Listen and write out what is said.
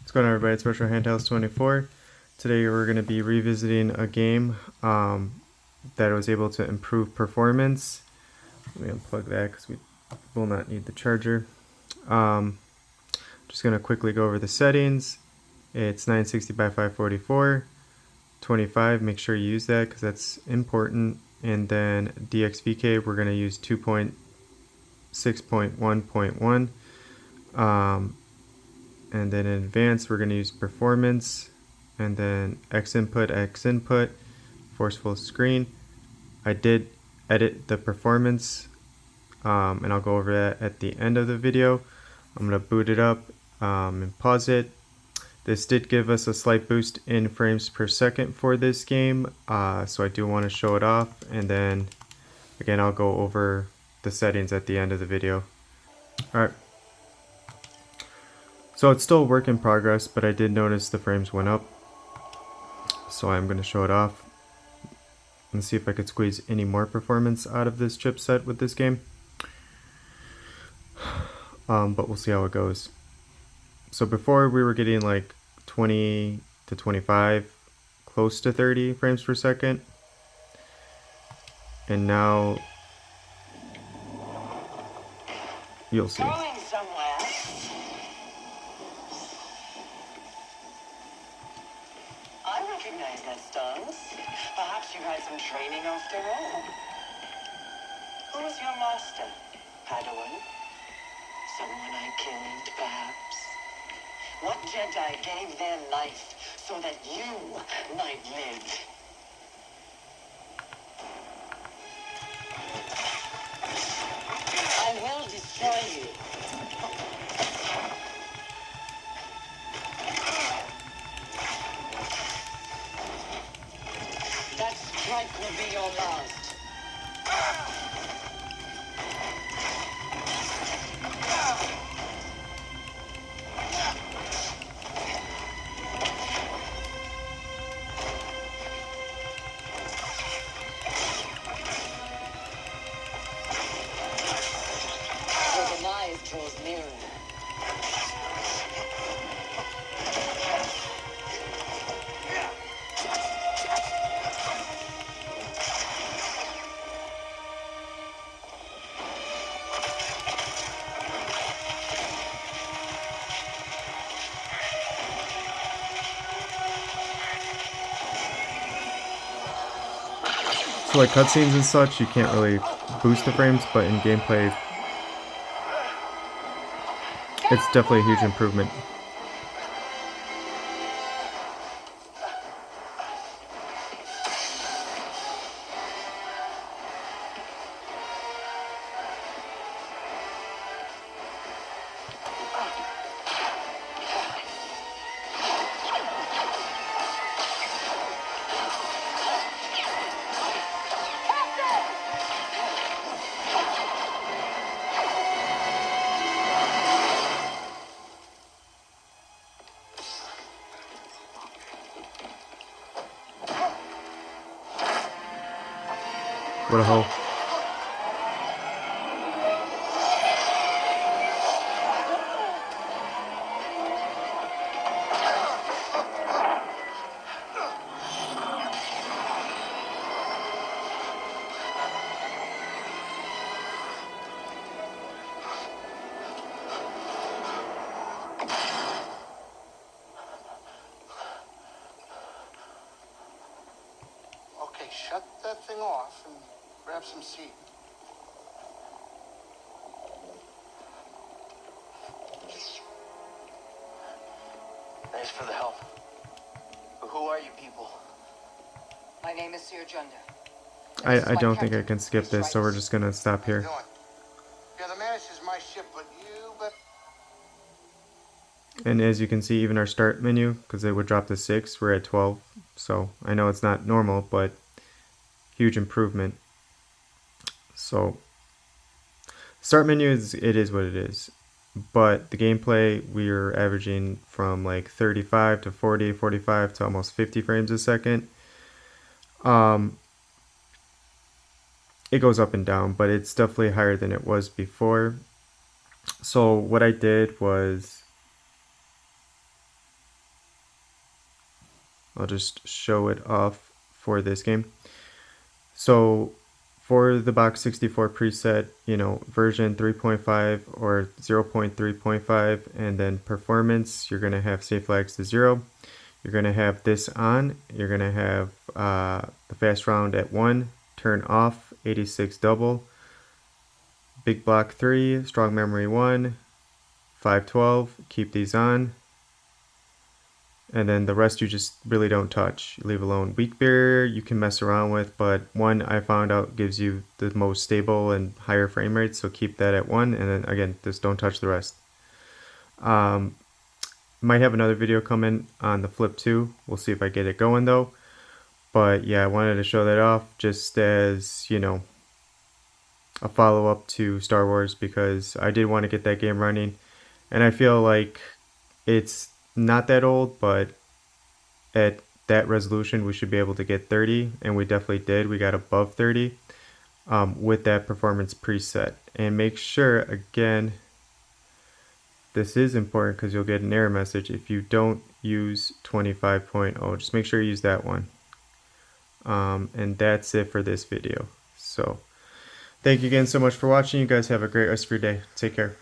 What's going on, everybody? It's Retro Handhelds 24. Today we're going to be revisiting a game that was able to improve performance. Let me unplug that because we will not need the charger. Just going to quickly go over the settings. It's 960 by 544, 25. Make sure you use that because that's important. And then DXVK, we're going to use 2.6.1.1. And then in advanced, we're going to use performance, and then X input, forceful screen. I did edit the performance, and I'll go over that at the end of the video. I'm going to boot it up and pause it. This did give us a slight boost in frames per second for this game, so I do want to show it off, and then again I'll go over the settings at the end of the video. Alright. So it's still a work in progress, but I did notice the frames went up. So I'm going to show it off and see if I could squeeze any more performance out of this chipset with this game. But we'll see how it goes. So before we were getting like 20 to 25, close to 30 frames per second. And now you'll see. I recognize that stance. Perhaps you had some training after all. Who was your master? Padawan? Someone I killed, perhaps? What Jedi gave their life so that you might live? I will destroy you. That strike will be your last. The demise draws nearer. So like cutscenes and such, you can't really boost the frames, but in gameplay, it's definitely a huge improvement. What a hole. Okay, shut that thing off and grab some seed. Thanks for the help. But who are you people? My name is Sir Junda. I don't think I can skip this, so we're just gonna stop How you here. doing? Yeah, the Mantis is my ship, but And as you can see, even our start menu, because it would drop to 6, we're at 12. So I know it's not normal, but huge improvement. So start menu it is what it is. But the gameplay, we're averaging from like 35 to 40, 45 to almost 50 frames a second. It goes up and down, but it's definitely higher than it was before. So what I did was I'll just show it off for this game. So for the Box 64 preset, version 3.5 or 0.3.5, and then performance, you're going to have save flags to 0. You're going to have this on. You're going to have the fast round at 1, turn off, 86 double, big block 3, strong memory 1, 512, keep these on. And then the rest you just really don't touch. Leave alone. Weak barrier you can mess around with, but 1 I found out gives you the most stable and higher frame rates, so keep that at 1, and then again, just don't touch the rest. Might have another video coming on the flip too. We'll see if I get it going though. But yeah, I wanted to show that off just as, a follow-up to Star Wars, because I did want to get that game running, and I feel like it's not that old, but at that resolution we should be able to get 30, and we definitely did. We got above 30 with that performance preset. And make sure, again, this is important because you'll get an error message if you don't use 25.0. Just make sure you use that one. And that's it for this video. So thank you again so much for watching. You guys have a great rest of your day. Take care.